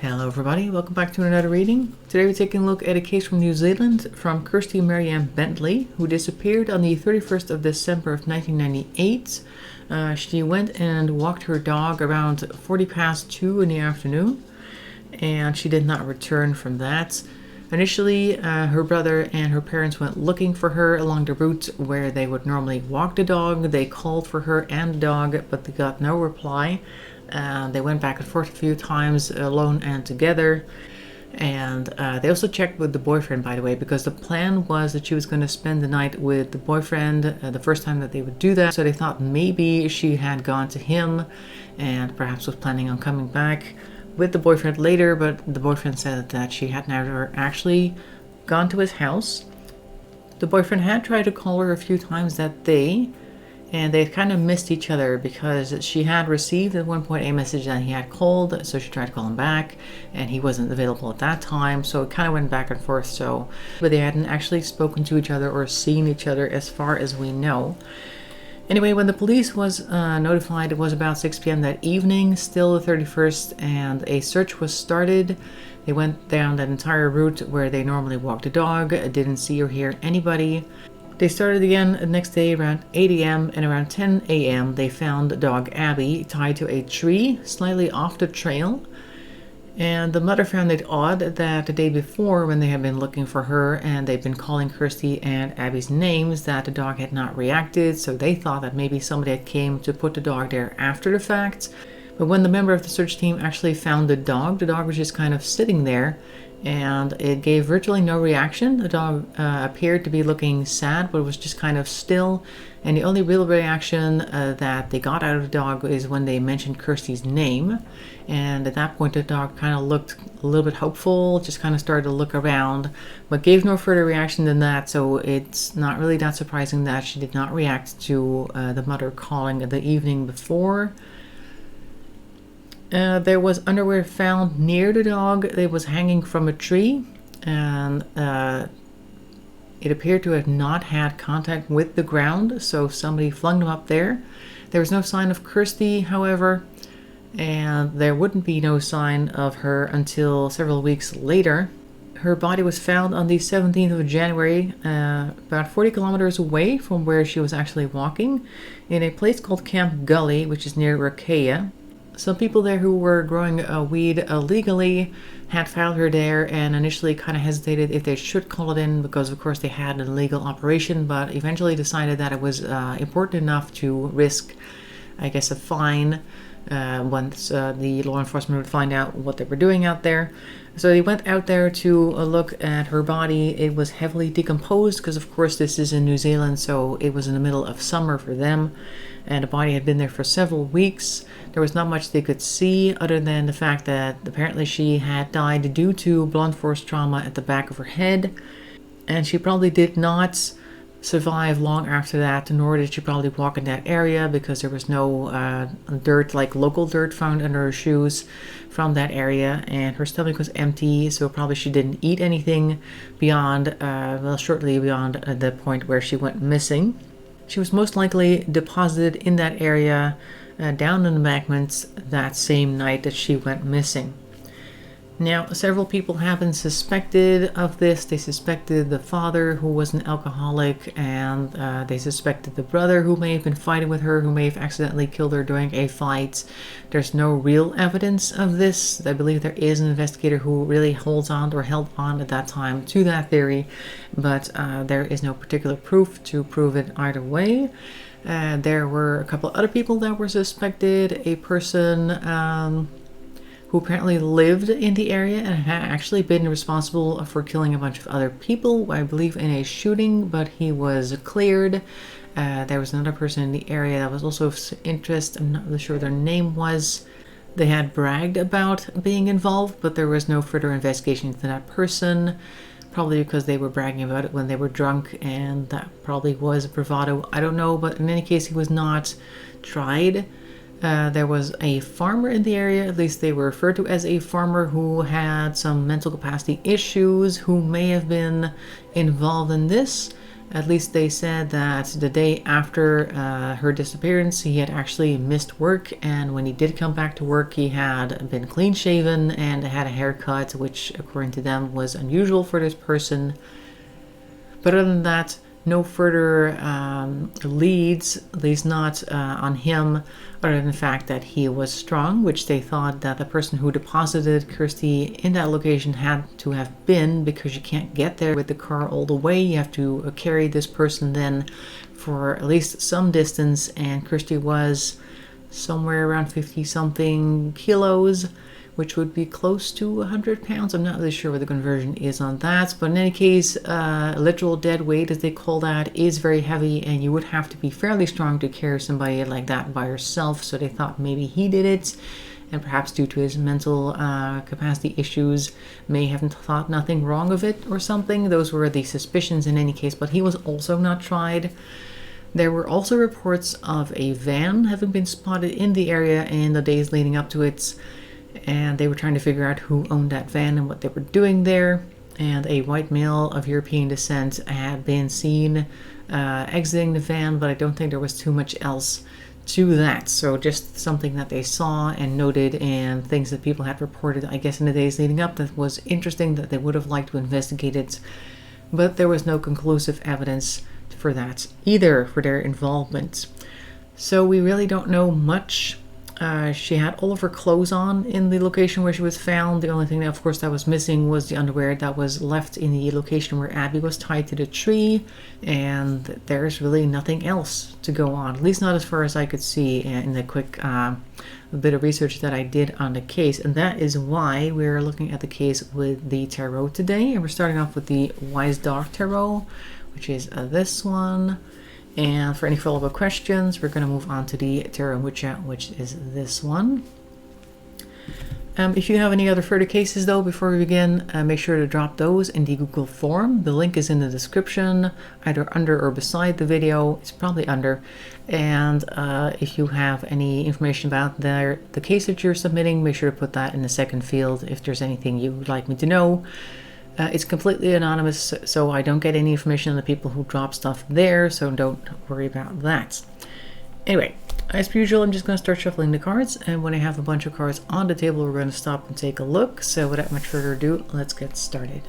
Hello everybody, welcome back to another reading. Today we're taking a look at a case from New Zealand from Kirsty Bentley, who disappeared on the 31st of December of 1998. She went and walked her dog around 2:40 in the afternoon, and she did not return from that. Initially, her brother and her parents went looking for her along the route where they would normally walk the dog. They called for her and the dog, but they got no reply. They went back and forth a few times, alone and together. And they also checked with the boyfriend, by the way, because the plan was that she was going to spend the night with the boyfriend the first time that they would do that. So they thought maybe she had gone to him and perhaps was planning on coming back with the boyfriend later, but the boyfriend said that she had never actually gone to his house. The boyfriend had tried to call her a few times that day, and they kind of missed each other because she had received at one point a message that he had called, so she tried to call him back and he wasn't available at that time, so it kind of went back and forth. But they hadn't actually spoken to each other or seen each other as far as we know. Anyway, when the police was notified, it was about 6 p.m. that evening, still the 31st, and a search was started. They went down that entire route where they normally walk the dog, didn't see or hear anybody. They started again the next day around 8 a.m. and around 10 a.m. they found dog Abby tied to a tree slightly off the trail. And the mother found it odd that the day before, when they had been looking for her and they'd been calling Kirsty and Abby's names, that the dog had not reacted, so they thought that maybe somebody had came to put the dog there after the fact. But when the member of the search team actually found the dog was just kind of sitting there, and it gave virtually no reaction. The dog appeared to be looking sad, but it was just kind of still. And the only real reaction that they got out of the dog is when they mentioned Kirsty's name. And at that point, the dog kind of looked a little bit hopeful, just kind of started to look around, but gave no further reaction than that. So it's not really that surprising that she did not react to the mother calling the evening before. There was underwear found near the dog. It was hanging from a tree, and it appeared to have not had contact with the ground, so somebody flung them up there. There was no sign of Kirsty, however, and there wouldn't be no sign of her until several weeks later. Her body was found on the 17th of January, about 40 kilometers away from where she was actually walking, in a place called Camp Gully, which is near Rakea. Some people there who were growing weed illegally had found her there and initially kind of hesitated if they should call it in because, of course, they had an illegal operation, but eventually decided that it was important enough to risk, I guess, a fine once the law enforcement would find out what they were doing out there. So they went out there to look at her body. It was heavily decomposed because, of course, this is in New Zealand, so it was in the middle of summer for them. And the body had been there for several weeks. There was not much they could see other than the fact that apparently she had died due to blunt force trauma at the back of her head. And she probably did not survive long after that, nor did she probably walk in that area because there was no dirt, like local dirt, found under her shoes from that area. And her stomach was empty, so probably she didn't eat anything beyond, shortly beyond the point where she went missing. She was most likely deposited in that area down in the embankments that same night that she went missing. Now, several people have been suspected of this. They suspected the father, who was an alcoholic, and they suspected the brother, who may have been fighting with her, who may have accidentally killed her during a fight. There's no real evidence of this. I believe there is an investigator who really holds on or held on at that time to that theory, but there is no particular proof to prove it either way. There were a couple other people that were suspected. A person who apparently lived in the area and had actually been responsible for killing a bunch of other people, I believe in a shooting, but he was cleared. There was another person in the area that was also of interest. I'm not really sure what their name was. They had bragged about being involved, but there was no further investigation into that person, probably because they were bragging about it when they were drunk, and that probably was bravado. I don't know, but in any case, he was not tried. There was a farmer in the area, at least they were referred to as a farmer, who had some mental capacity issues, who may have been involved in this. At least they said that the day after her disappearance, he had actually missed work, and when he did come back to work, he had been clean shaven and had a haircut, which according to them was unusual for this person. But other than that, no further leads, at least not on him, other than the fact that he was strong, which they thought that the person who deposited Kirsty in that location had to have been, because you can't get there with the car all the way. You have to carry this person then for at least some distance, and Kirsty was somewhere around 50 something kilos, which would be close to 100 pounds. I'm not really sure what the conversion is on that, but in any case, literal dead weight, as they call that, is very heavy, and you would have to be fairly strong to carry somebody like that by yourself. So they thought maybe he did it, and perhaps due to his mental capacity issues, may have thought nothing wrong of it or something. Those were the suspicions in any case, but he was also not tried. There were also reports of a van having been spotted in the area in the days leading up to it, and they were trying to figure out who owned that van and what they were doing there. And a white male of European descent had been seen exiting the van, but I don't think there was too much else to that. So just something that they saw and noted, and things that people had reported, I guess, in the days leading up that was interesting, that they would have liked to investigate it. But there was no conclusive evidence for that either, for their involvement. So we really don't know much. She had all of her clothes on in the location where she was found. The only thing that, of course, that was missing was the underwear that was left in the location where Abby was tied to the tree, and there's really nothing else to go on, at least not as far as I could see in the quick bit of research that I did on the case. And that is why we're looking at the case with the tarot today, and we're starting off with the Wise Dog Tarot, which is this one. And for any follow-up questions, we're going to move on to the Tarot Mucha, which is this one. If you have any other further cases, though, before we begin, make sure to drop those in the Google form. The link is in the description, either under or beside the video. It's probably under. And if you have any information about the case that you're submitting, make sure to put that in the second field if there's anything you would like me to know. It's completely anonymous, so I don't get any information on the people who drop stuff there, so don't worry about that. Anyway, as per usual, I'm just going to start shuffling the cards, and when I have a bunch of cards on the table, we're going to stop and take a look. So without much further ado, let's get started.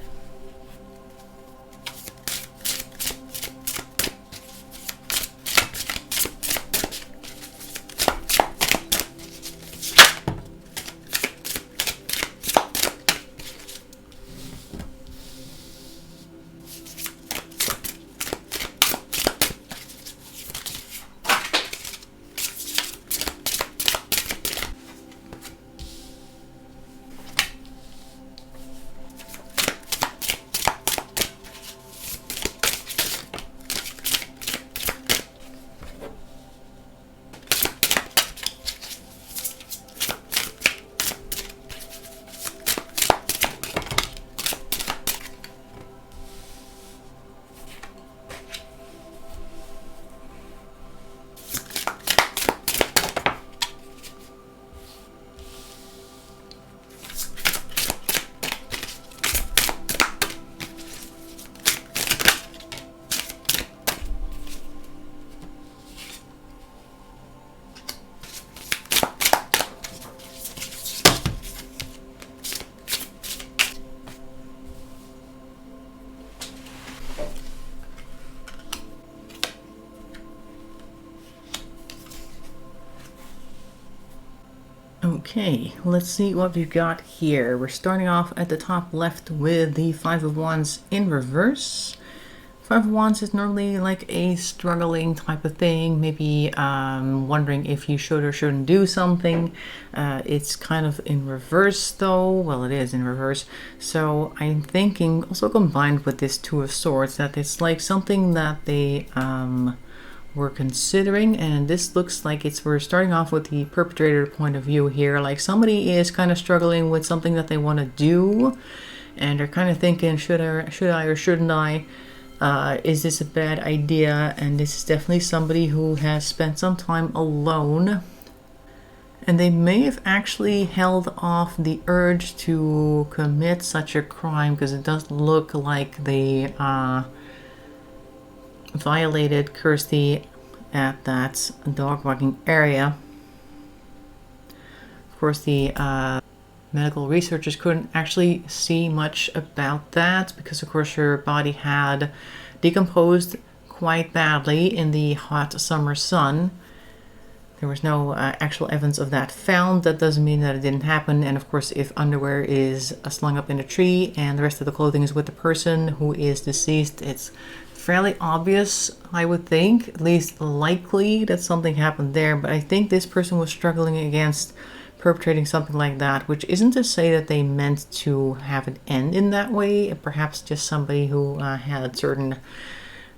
Okay, let's see what we've got here. We're starting off at the top left with the Five of Wands in reverse. Five of Wands is normally like a struggling type of thing, maybe wondering if you should or shouldn't do something. It's kind of in reverse though. Well, it is in reverse. So I'm thinking, also combined with this Two of Swords, that it's like something that they we're considering, and this looks like we're starting off with the perpetrator point of view here. Like somebody is kind of struggling with something that they want to do, and they're kind of thinking, should I or shouldn't I? Is this a bad idea? And this is definitely somebody who has spent some time alone, and they may have actually held off the urge to commit such a crime, because it does look like they violated Kirsty at that dog walking area. Of course, the medical researchers couldn't actually see much about that because, of course, her body had decomposed quite badly in the hot summer sun. There was no actual evidence of that found. That doesn't mean that it didn't happen. And of course, if underwear is slung up in a tree and the rest of the clothing is with the person who is deceased, it's fairly obvious, I would think, at least likely that something happened there. But I think this person was struggling against perpetrating something like that, which isn't to say that they meant to have it end in that way. Perhaps just somebody who had certain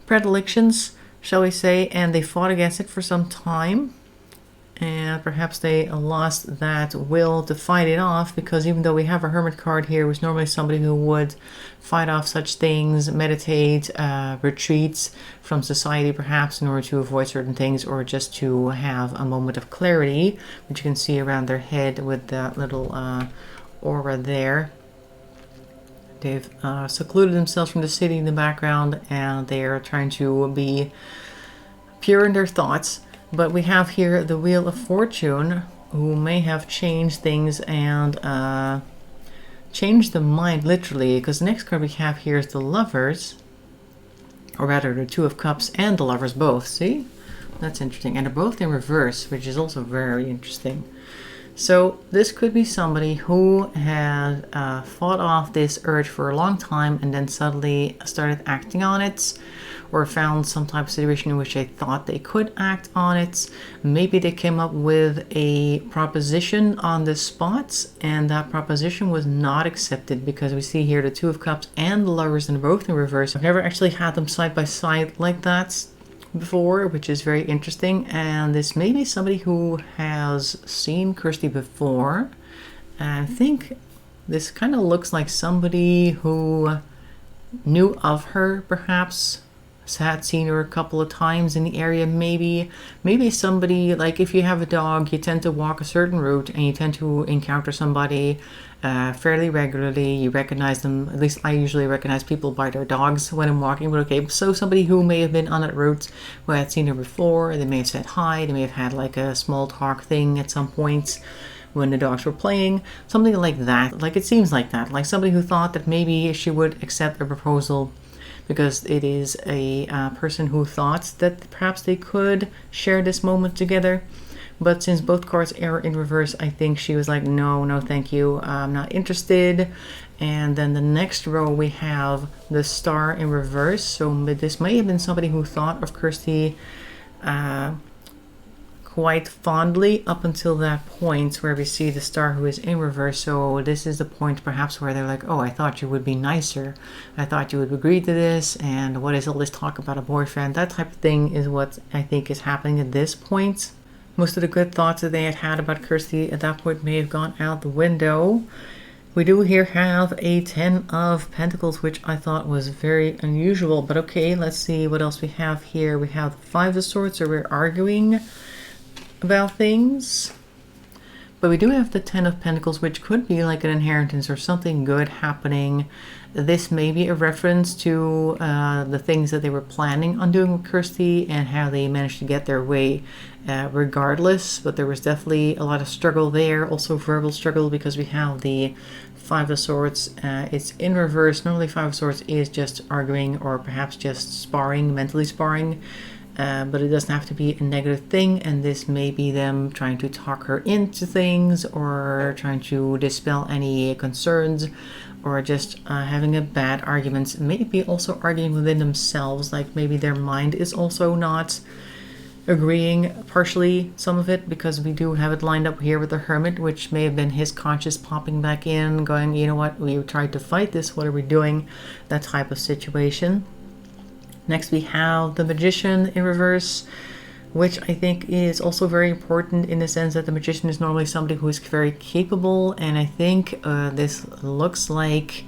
predilections, shall we say, and they fought against it for some time. And perhaps they lost that will to fight it off, because even though we have a hermit card here, it was normally somebody who would fight off such things, meditate, retreats from society perhaps in order to avoid certain things, or just to have a moment of clarity, which you can see around their head with that little aura there. They've secluded themselves from the city in the background, and they are trying to be pure in their thoughts. But we have here the Wheel of Fortune, who may have changed things and changed the mind, literally, because the next card we have here is the Lovers, or rather the Two of Cups and the Lovers both. See? That's interesting. And they're both in reverse, which is also very interesting. So this could be somebody who had fought off this urge for a long time and then suddenly started acting on it, or found some type of situation in which they thought they could act on it. Maybe they came up with a proposition on the spot, and that proposition was not accepted, because we see here the Two of Cups and the Lovers and both in reverse. I've never actually had them side by side like that before, which is very interesting. And this may be somebody who has seen Kirsty before. And I think this kind of looks like somebody who knew of her, perhaps had seen her a couple of times in the area. Maybe somebody, like if you have a dog, you tend to walk a certain route and you tend to encounter somebody fairly regularly. You recognize them, at least I usually recognize people by their dogs when I'm walking. But okay, so somebody who may have been on that route, who had seen her before, they may have said hi, they may have had like a small talk thing at some point when the dogs were playing, something like that. Like it seems like that, like somebody who thought that maybe she would accept a proposal, because it is a person who thought that perhaps they could share this moment together. But since both cards are in reverse, I think she was like, no, thank you, I'm not interested. And then the next row we have the Star in reverse. So this may have been somebody who thought of Kirsty quite fondly up until that point where we see the Star who is in reverse. So this is the point perhaps where they're like, oh, I thought you would be nicer, I thought you would agree to this, and what is all this talk about a boyfriend? That type of thing is what I think is happening at this point. Most of the good thoughts that they had about Kirsty at that point may have gone out the window. We do here have a 10 of Pentacles, which I thought was very unusual. But okay, let's see what else we have here. We have the 5 of Swords, so we're arguing about things. But we do have the 10 of Pentacles, which could be like an inheritance or something good happening. This may be a reference to the things that they were planning on doing with Kirsty and how they managed to get their way regardless. But there was definitely a lot of struggle there, also verbal struggle, because we have the 5 of Swords. It's in reverse. Normally 5 of Swords is just arguing, or perhaps just sparring, mentally sparring. But it doesn't have to be a negative thing, and this may be them trying to talk her into things, or trying to dispel any concerns, or just having a bad argument. Maybe also arguing within themselves, like maybe their mind is also not agreeing partially, some of it, because we do have it lined up here with the Hermit, which may have been his conscious popping back in, going, you know what, we tried to fight this, what are we doing? That type of situation. Next we have the Magician in reverse, which I think is also very important in the sense that the Magician is normally somebody who is very capable, and I think this looks like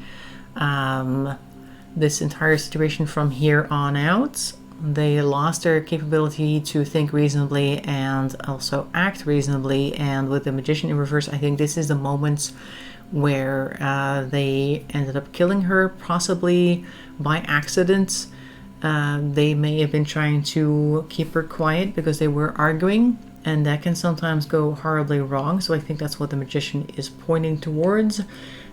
this entire situation from here on out. They lost their capability to think reasonably and also act reasonably, and with the Magician in reverse, I think this is the moment where they ended up killing her, possibly by accident. They may have been trying to keep her quiet because they were arguing, and that can sometimes go horribly wrong. So I think that's what the magician is pointing towards.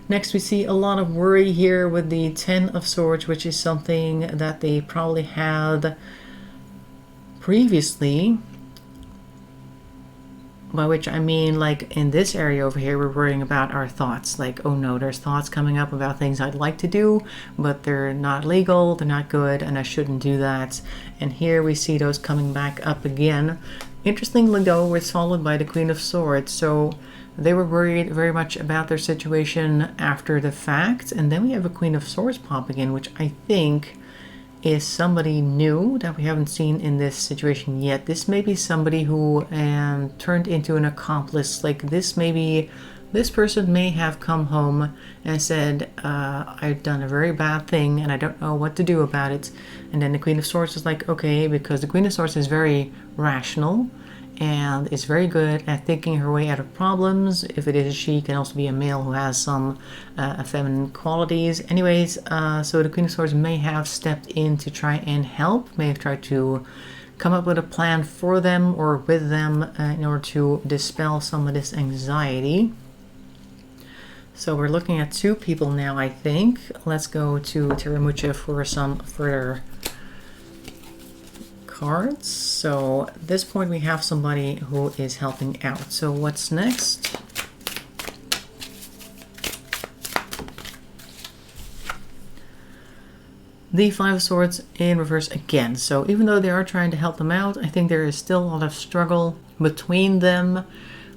Next, we see a lot of worry here with the 10 of Swords, which is something that they probably had previously. By which I mean, like in this area over here, we're worrying about our thoughts. Like, oh no, there's thoughts coming up about things I'd like to do, but they're not legal, they're not good, and I shouldn't do that. And here we see those coming back up again. Interestingly though, we're followed by the Queen of Swords. So they were worried very much about their situation after the fact. And then we have a Queen of Swords pop again, which I think is somebody new that we haven't seen in this situation yet. This may be somebody who turned into an accomplice. Like this person may have come home and said, I've done a very bad thing and I don't know what to do about it. And then the Queen of Swords is like, okay, because the Queen of Swords is very rational and is very good at thinking her way out of problems. If it is she, can also be a male who has some feminine qualities. Anyways, so the Queen of Swords may have stepped in to try and help, may have tried to come up with a plan for them or with them in order to dispel some of this anxiety. So we're looking at two people now, I think. Let's go to Teramucha for some further cards. So at this point we have somebody who is helping out. So what's next? The Five of Swords in reverse again. So even though they are trying to help them out, I think there is still a lot of struggle between them.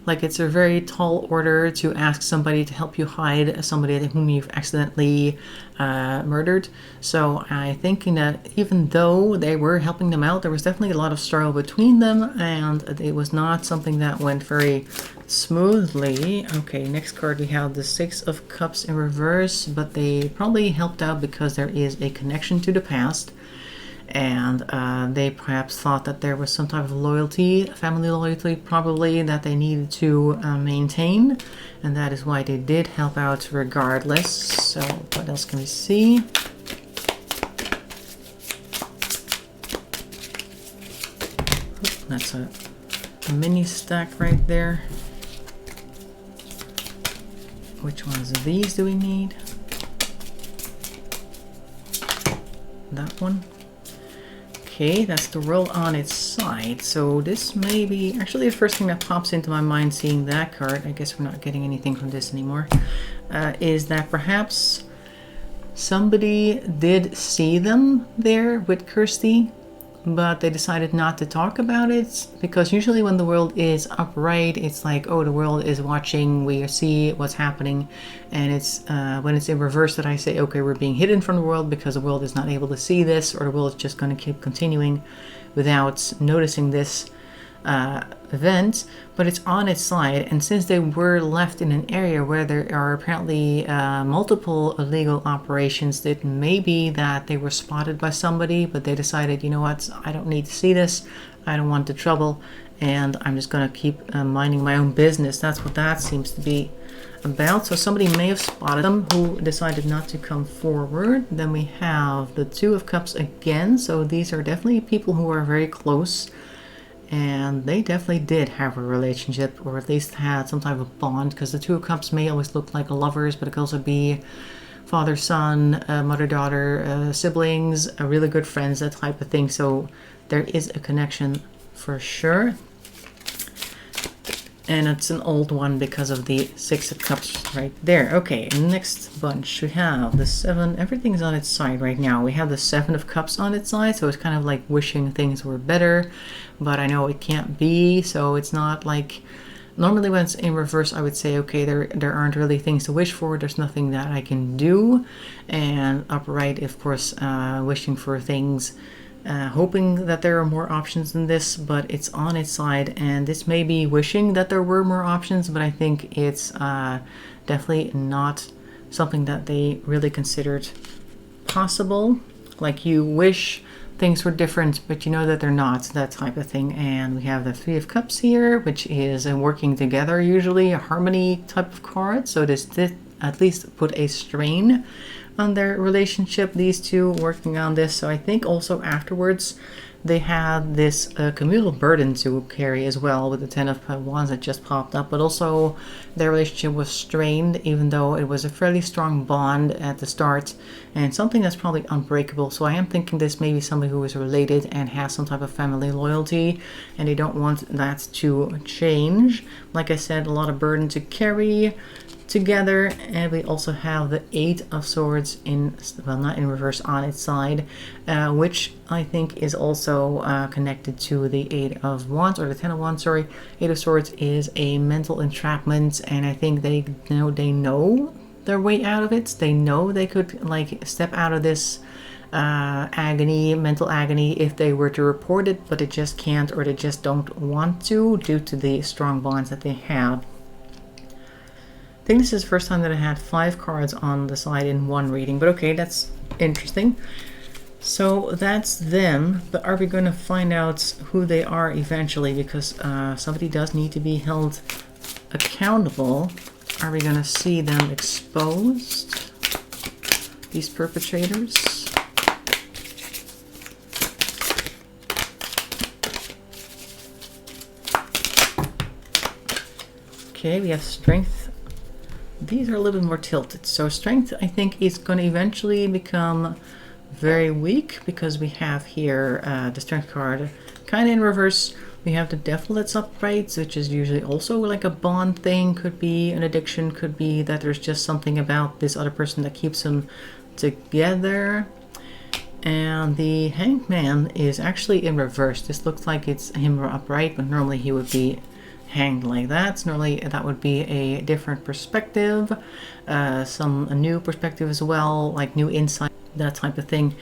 Like it's a very tall order to ask somebody to help you hide somebody whom you've accidentally murdered. So I'm thinking that even though they were helping them out, there was definitely a lot of struggle between them, and it was not something that went very smoothly. Okay, next card we have the Six of Cups in reverse, but they probably helped out because there is a connection to the past. And they perhaps thought that there was some type of loyalty, family loyalty probably, that they needed to maintain, and that is why they did help out regardless. So what else can we see? That's a mini stack right there. Which ones of these do we need? That one. Okay, that's the world on its side. So this may be actually the first thing that pops into my mind seeing that card. I guess we're not getting anything from this anymore. Is that perhaps somebody did see them there with Kirsty, but they decided not to talk about it, because usually when the world is upright, it's like, oh, the world is watching, we see what's happening, and it's when it's in reverse that I say, okay, we're being hidden from the world because the world is not able to see this, or the world is just going to keep continuing without noticing this event. But it's on its side, and since they were left in an area where there are apparently multiple illegal operations, it may be that they were spotted by somebody, but they decided, you know what, I don't need to see this, I don't want the trouble, and I'm just going to keep minding my own business. That's what that seems to be about. So somebody may have spotted them who decided not to come forward. Then we have the Two of Cups again, so these are definitely people who are very close. And they definitely did have a relationship, or at least had some type of bond, because the Two of Cups may always look like lovers, but it could also be father, son, mother, daughter, siblings, really good friends, that type of thing. So there is a connection for sure. And it's an old one because of the Six of Cups right there. Okay, next bunch we have the Seven. Everything's on its side right now. We have the Seven of Cups on its side, so it's kind of like wishing things were better, but I know it can't be, so it's not like... Normally when it's in reverse, I would say, okay, there aren't really things to wish for, there's nothing that I can do. And upright, of course, wishing for things, hoping that there are more options than this, but it's on its side, and this may be wishing that there were more options, but I think it's definitely not something that they really considered possible. Like, you wish things were different, but you know that they're not, that type of thing. And we have the Three of Cups here, which is a working together, usually a harmony type of card. So this at least put a strain on their relationship, these two working on this. So I think also afterwards they had this communal burden to carry as well with the 10 of Wands that just popped up, but also their relationship was strained, even though it was a fairly strong bond at the start and something that's probably unbreakable. So I am thinking this may be somebody who is related and has some type of family loyalty, and they don't want that to change. Like I said, a lot of burden to carry together. And we also have the 8 of Swords in, well, not in reverse, on its side, which I think is also connected to the 8 of Wands, or the 10 of Wands, sorry. 8 of Swords is a mental entrapment, and I think they know their way out of it. They know they could like step out of this agony, mental agony, if they were to report it, but they just can't, or they just don't want to due to the strong bonds that they have. I think this is the first time that I had 5 cards on the side in one reading, but okay, that's interesting. So that's them, but are we going to find out who they are eventually? Because somebody does need to be held accountable. Are we going to see them exposed, these perpetrators? Okay, we have Strength. These are a little bit more tilted. So Strength, I think, is going to eventually become very weak, because we have here the Strength card kind of in reverse. We have the Devil that's upright, which is usually also like a bond thing. Could be an addiction, could be that there's just something about this other person that keeps them together. And the Hanged Man is actually in reverse. This looks like it's him upright, but normally he would be hanged like that. So normally that would be a different perspective, a new perspective as well, like new insight, that type of thing.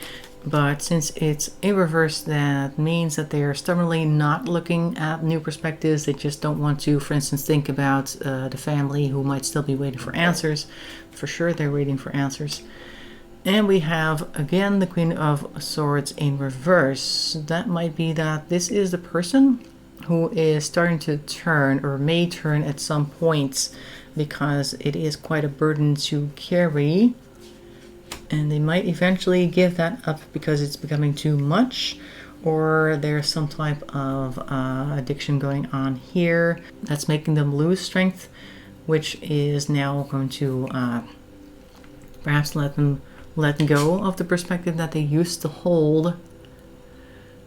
But since it's in reverse, that means that they're stubbornly not looking at new perspectives. They just don't want to, for instance, think about the family who might still be waiting for answers. For sure they're waiting for answers. And we have again the Queen of Swords in reverse. That might be that this is the person who is starting to turn, or may turn at some points, because it is quite a burden to carry, and they might eventually give that up because it's becoming too much, or there's some type of addiction going on here that's making them lose strength, which is now going to perhaps let go of the perspective that they used to hold.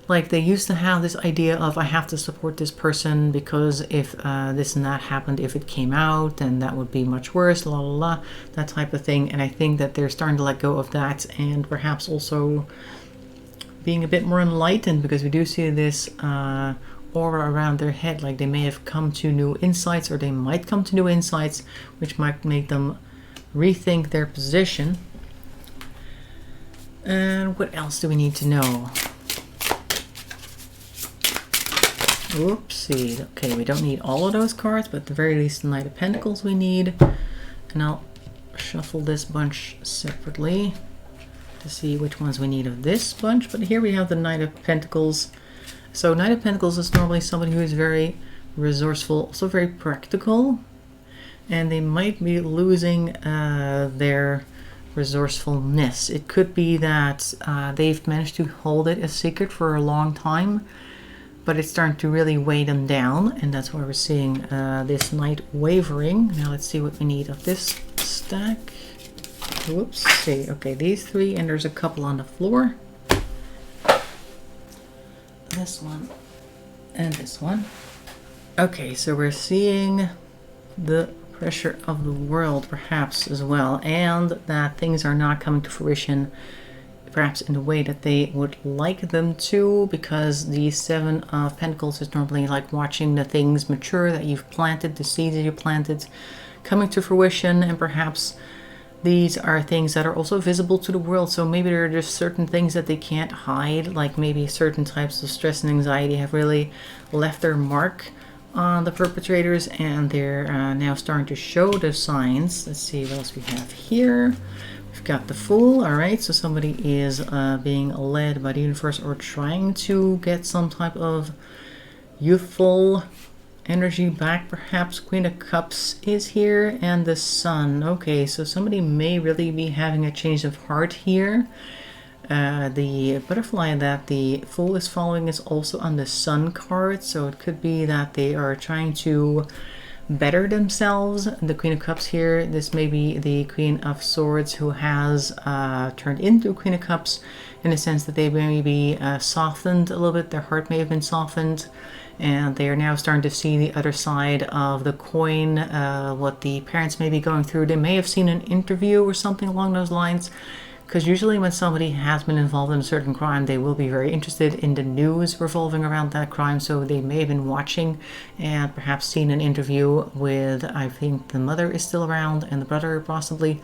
Like they used to have this idea of, I have to support this person because if this and that happened, if it came out, then that would be much worse, la la la, that type of thing. And I think that they're starting to let go of that, and perhaps also being a bit more enlightened, because we do see this aura around their head, like they may have come to new insights, or they might come to new insights, which might make them rethink their position. And what else do we need to know? Oopsie. Okay, we don't need all of those cards, but at the very least the Knight of Pentacles we need. And I'll shuffle this bunch separately to see which ones we need of this bunch. But here we have the Knight of Pentacles. So Knight of Pentacles is normally somebody who is very resourceful, also very practical. And they might be losing their resourcefulness. It could be that they've managed to hold it a secret for a long time, but it's starting to really weigh them down, and that's why we're seeing this Knight wavering. Now let's see what we need of this stack. Whoops, see, okay, these 3, and there's a couple on the floor. This one, and this one. Okay, so we're seeing the pressure of the world perhaps as well, and that things are not coming to fruition perhaps in the way that they would like them to, because the 7 of Pentacles is normally like watching the things mature that you've planted, the seeds that you planted coming to fruition, and perhaps these are things that are also visible to the world. So maybe there are just certain things that they can't hide, like maybe certain types of stress and anxiety have really left their mark on the perpetrators, and they're now starting to show the signs. Let's see what else we have here. We've got the Fool. All right, so somebody is being led by the universe, or trying to get some type of youthful energy back, perhaps. Queen of Cups is here, and the Sun. Okay, so somebody may really be having a change of heart here. The butterfly that the Fool is following is also on the Sun card, so it could be that they are trying to better themselves. The Queen of Cups here, this may be the Queen of Swords who has turned into Queen of Cups, in the sense that they may be softened a little bit. Their heart may have been softened, and they are now starting to see the other side of the coin, what the parents may be going through. They may have seen an interview or something along those lines, because usually when somebody has been involved in a certain crime, they will be very interested in the news revolving around that crime. So they may have been watching and perhaps seen an interview with, I think the mother is still around and the brother possibly.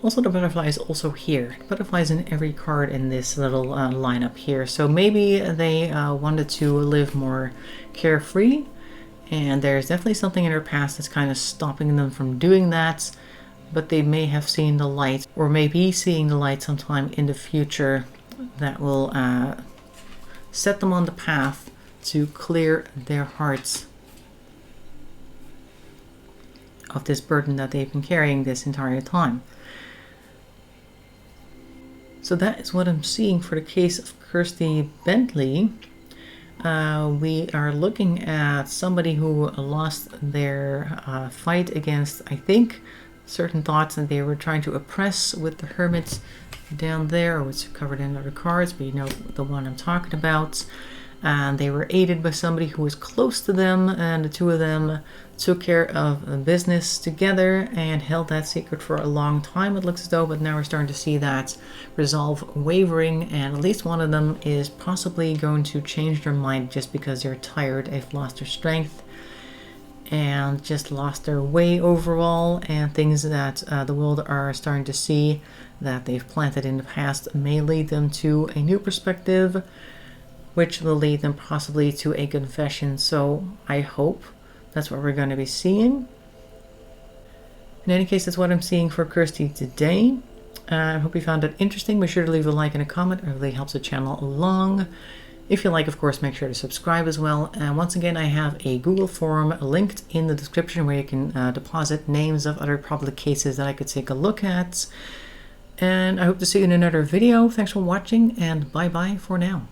Also, the butterfly is also here. The butterfly is in every card in this little lineup here. So maybe they wanted to live more carefree, and there's definitely something in their past that's kind of stopping them from doing that. But they may have seen the light, or may be seeing the light sometime in the future that will set them on the path to clear their hearts of this burden that they've been carrying this entire time. So that is what I'm seeing for the case of Kirsty Bentley. We are looking at somebody who lost their fight against, I think, certain thoughts that they were trying to oppress with the Hermit down there, which is covered in other cards, but you know the one I'm talking about. And they were aided by somebody who was close to them, and the two of them took care of business together and held that secret for a long time, it looks as though. But now we're starting to see that resolve wavering, and at least one of them is possibly going to change their mind just because they're tired. They've lost their strength and just lost their way overall, and things that the world are starting to see that they've planted in the past may lead them to a new perspective, which will lead them possibly to a confession. So I hope that's what we're going to be seeing. In any case, that's what I'm seeing for Kirsty today. I hope you found it interesting. Be sure to leave a like and a comment. It really helps the channel along. If you like, of course, make sure to subscribe as well. And once again, I have a Google form linked in the description where you can deposit names of other public cases that I could take a look at. And I hope to see you in another video. Thanks for watching, and bye-bye for now.